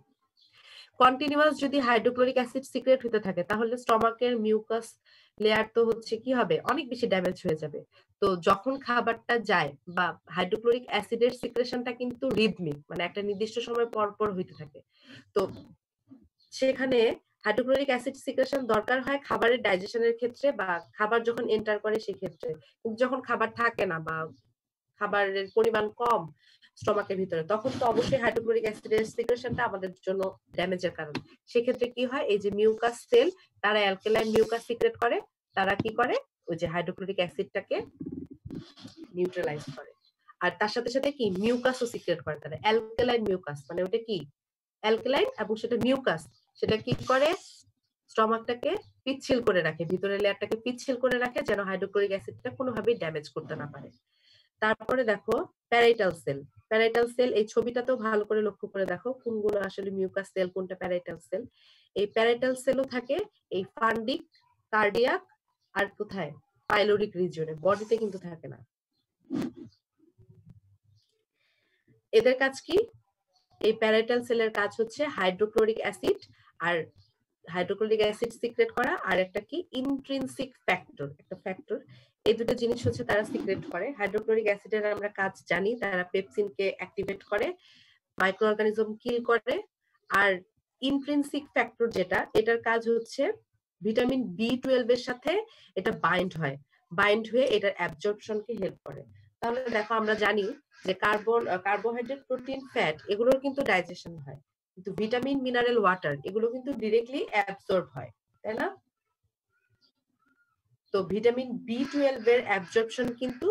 কন্টিনিউয়াস যদি হাইড্রোক্লোরিক অ্যাসিড সিক্রেট হতে থাকে তাহলে স্টমাকের মিউকাস লেয়ার তো হচ্ছে কি হবে? অনেক বেশি ড্যামেজ হয়ে যাবে। তো যখন খাবারটা যায় বা হাইড্রোক্লোরিক অ্যাসিডের সিক্রেশনটা কিন্তু রিদমিক, মানে একটা নির্দিষ্ট সময় পর পর হইতে থাকে। তো সেখানে হাইড্রোক্লোরিক অ্যাসিড সিক্রেশন দরকার হয় খাবারের ডাইজেশনের ক্ষেত্রে বা খাবার যখন এন্টার করে সেক্ষেত্রে। কিন্তু যখন খাবার থাকে না বা খাবারের পরিমাণ কম স্টমাকের ভিতরে, তখন তো অবশ্যই হাইড্রোক্লোরিক অ্যাসিডের সিক্রেশনটা আমাদের জন্য ড্যামেজের কারণ। সেক্ষেত্রে কি হয়? এই যে মিউকাস সেল তারা অ্যালকালাইন মিউকাস সিক্রেট করে, তারা কি করে? ওই যে হাইড্রোক্লোরিক অ্যাসিডটাকে নিউট্রালাইজ করে। আর তার সাথে সাথে কি মিউকাসও সিক্রেট করে তারা, অ্যালকালাইন মিউকাস। মানে ওটা কি? অ্যালকালাইন এবং সেটা মিউকাস, সেটা কি করে? স্টমাকটাকে পিচ্ছিল করে রাখে, ভিতরের লেয়ারটাকে পিচ্ছিল করে রাখে যেন হাইড্রোক্লোরিক অ্যাসিডটা কোনোভাবেই ড্যামেজ করতে না পারে। তারপরে দেখো প্যারাইটাল সেল। প্যারাইটাল সেল এই ছবিটাতেও ভালো করে লক্ষ্য করে দেখো কোনগুলো আসলে মিউকাস সেল, কোনটা প্যারাইটাল সেল। এই প্যারাইটাল সেলও থাকে এই ফান্ডিক, কার্ডিয়াক আর কোথায়? পাইলোরিক রিজিয়নে, বডিতে কিন্তু থাকে না। এদের কাজ কি? এই প্যারাইটাল সেলের কাজ হচ্ছে হাইড্রোক্লোরিক অ্যাসিড আর হাইড্রোক্লোরিক অ্যাসিড সিক্রেট করা, আর একটা কি? ইন্ট্রিনসিক ফ্যাক্টর, একটা ফ্যাক্টর। এই দুটো জিনিস হচ্ছে তারা সিক্রেট করে। হাইড্রোক্লোরিক অ্যাসিডের আমরা কাজ জানি, তারা পেপসিনকে অ্যাক্টিভেট করে, মাইক্রো অর্গানিজম কিল করে। আর ইন্ট্রিনসিক ফ্যাক্টর যেটা, এটার কাজ হচ্ছে ভিটামিন B12 এর সাথে এটা বাইন্ড হয়, বাইন্ড হয়ে এটার অ্যাবজর্পশনকে হেল্প করে। তাহলে দেখো আমরা জানি যে কার্বোহাইড্রেট, প্রোটিন, ফ্যাট এগুলোর কিন্তু ডাইজেশন হয়, কিন্তু ভিটামিন, মিনারেল, ওয়াটার এগুলো কিন্তু ডিরেক্টলি অ্যাবজর্ব হয়, তাই না? তো ভিটামিন B12 এর অ্যাবজর্পশন কিন্তু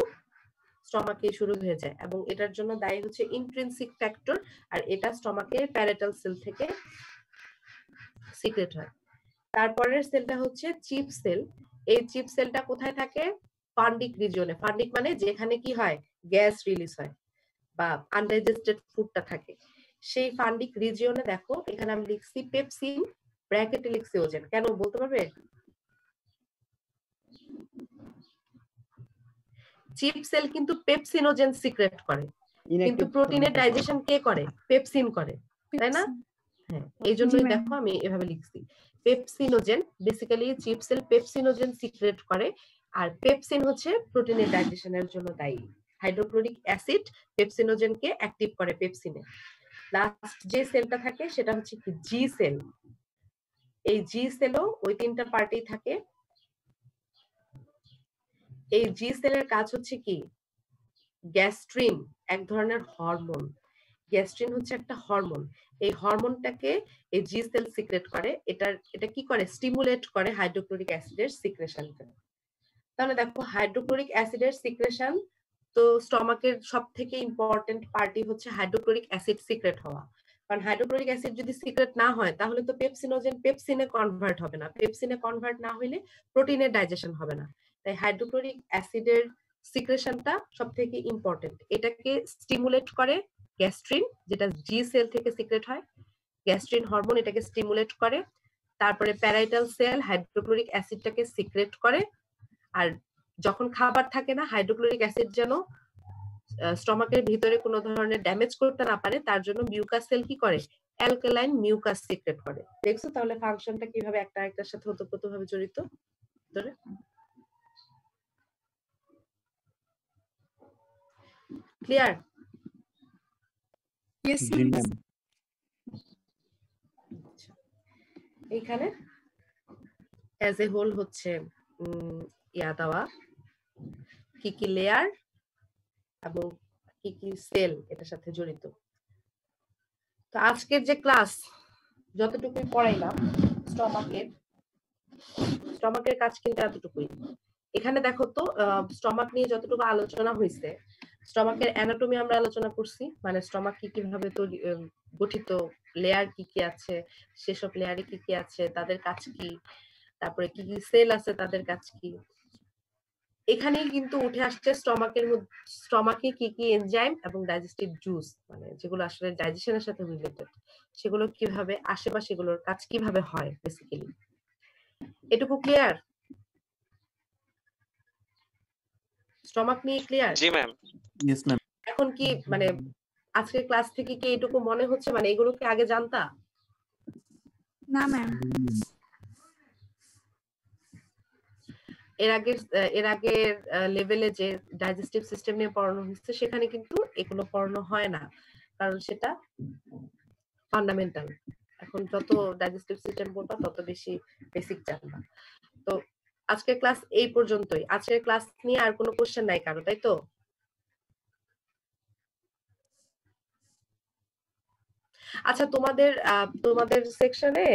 স্টমাকে শুরু হয়ে যায় এবং এটার জন্য দায়ী হচ্ছে ইন্ট্রিনসিক ফ্যাক্টর, আর এটা স্টমাকের প্যারাইটাল সেল থেকে সিক্রেট হয়। তারপরের সেলটা হচ্ছে চিপ সেল। এই চিপ সেলটা কোথায় থাকে? ফান্ডিক রিজিয়নে। ফান্ডিক মানে যেখানে কি হয়? গ্যাস রিলিজ হয় বা আনডাইজেস্টেড ফুডটা থাকে, সেই ফান্ডিক রিজিয়নে দেখো এখানে আমি লিখছি পেপসিন, ব্র্যাকেটে লিখছি ওজেন। কেন বলতে পারবে? চিপ সেল কিন্তু পেপসিনোজেন সিক্রেট করে, কিন্তু প্রোটিনের ডাইজেশন কে করে? পেপসিন করে, তাই না? হ্যাঁ, এই জন্যই দেখো আমি এভাবে লিখছি pepsinogen. Basically chief cell pepsinogen secrete করে, আর পেপসিন হচ্ছে প্রোটিনের ডাইজেশনের জন্য দায়ী। হাইড্রোক্লোরিক অ্যাসিড পেপসিনোজেনকে অ্যাক্টিভ করে পেপসিনে। লাস্ট যে সেলটা থাকে সেটা হচ্ছে কি? জি সেল। এই জি সেলও ওই তিনটা পার্টেই থাকে। এই জি সেলের কাজ হচ্ছে কি? গ্যাস্ট্রিন, এক ধরনের হরমোন। গ্যাস্ট্রিন হচ্ছে একটা হরমোন। এই হরমোনটাকে এই জি সেল সিক্রেট করে। এটা কি করে? স্টিমুলেট করে হাইড্রোক্লোরিক অ্যাসিডের সিক্রেশনকে। তাহলে দেখো হাইড্রোক্লোরিক অ্যাসিডের সিক্রেশন তো স্টমাকের সবথেকে ইম্পর্টেন্ট পার্টি হচ্ছে হাইড্রোক্লোরিক অ্যাসিড সিক্রেট হওয়া। কারণ হাইড্রোক্লোরিক অ্যাসিড যদি সিক্রেট না হয় তাহলে তো পেপসিনোজেন পেপসিনে কনভার্ট হবে না, পেপসিনে কনভার্ট না হইলে প্রোটিনের ডাইজেশন হবে না। তাই হাইড্রোক্লোরিক অ্যাসিডের সিক্রেশনটা সবথেকে ইম্পর্টেন্ট। এটাকে স্টিমুলেট করে গ্যাস্ট্রিন, যেটা জি সেল থেকে সিক্রেট হয়। গ্যাস্ট্রিন হরমোন এটাকে স্টিমুলেট করে। তারপরে প্যারাইটাল সেল হাইড্রোক্লোরিক অ্যাসিডটাকে সিক্রেট করে। আর যখন খাবার থাকে না, হাইড্রোক্লোরিক অ্যাসিড যেন স্টমাকের ভিতরে কোনো ধরনের ড্যামেজ করতে না পারে তার জন্য মিউকাস সেল কি করে? অ্যালকালাইন মিউকাস সিক্রেট করে। দেখছো তাহলে ফাংশনটা কিভাবে একটা আরেকটার সাথে ওতপ্রোতভাবে জড়িত। ধরে ক্লিয়ার? ইয়েস জি ম্যাম। এইখানে অ্যাজ এ হোল হচ্ছে ইয়া দেওয়া কি কি লেয়ার এবং কি কি সেল এটার সাথে জড়িত। তো আজকের যে ক্লাস যতটুকুই পড়াইলাম স্টমাকের কাজ কিন্তু এতটুকুই। এখানে দেখো তো স্টমাক নিয়ে যতটুকু আলোচনা হয়েছে, স্টমাকের অ্যানাটমি আমরা আলোচনা করছি, মানে স্টমাক কিভাবে গঠিত, লেয়ার কি কি আছে, সেসব লেয়ারে কি কি আছে, তাদের কাজ কি, তারপরে কি কি সেল আছে, তাদের কাজ কি। এখানেই কিন্তু উঠে আসছে স্টমাকে কি কি এনজাইম এবং ডাইজেস্টিভ জুস, মানে যেগুলো আসলে ডাইজেশনের সাথে রিলেটেড, সেগুলো কিভাবে আসে বা সেগুলোর কাজ কিভাবে হয় বেসিক্যালি। এটুকু ক্লিয়ার? স্টমাক নিয়ে ক্লিয়ার? জি ম্যাম। Yes ma'am. এখন কি মানে আজকের ক্লাস থেকে কি এটুকু মনে হচ্ছে, মানে এগুলো কি আগে জানতা? না ম্যাম। এর আগে লেভেলে যে ডাইজেস্টিভ সিস্টেম নিয়ে পড়ানো হচ্ছে সেখানে কিন্তু এগুলো পড়ানো হয় না, কারণ সেটা ফান্ডামেন্টাল। এখন যত ডাইজেস্টিভ সিস্টেম পড়বা তত বেশি বেসিক জানবা। তো আজকের ক্লাস এই পর্যন্তই। আজকের ক্লাস নিয়ে আর কোনো কোশ্চেন নাই কারো, তাই তো? আচ্ছা, তোমাদের সেকশনে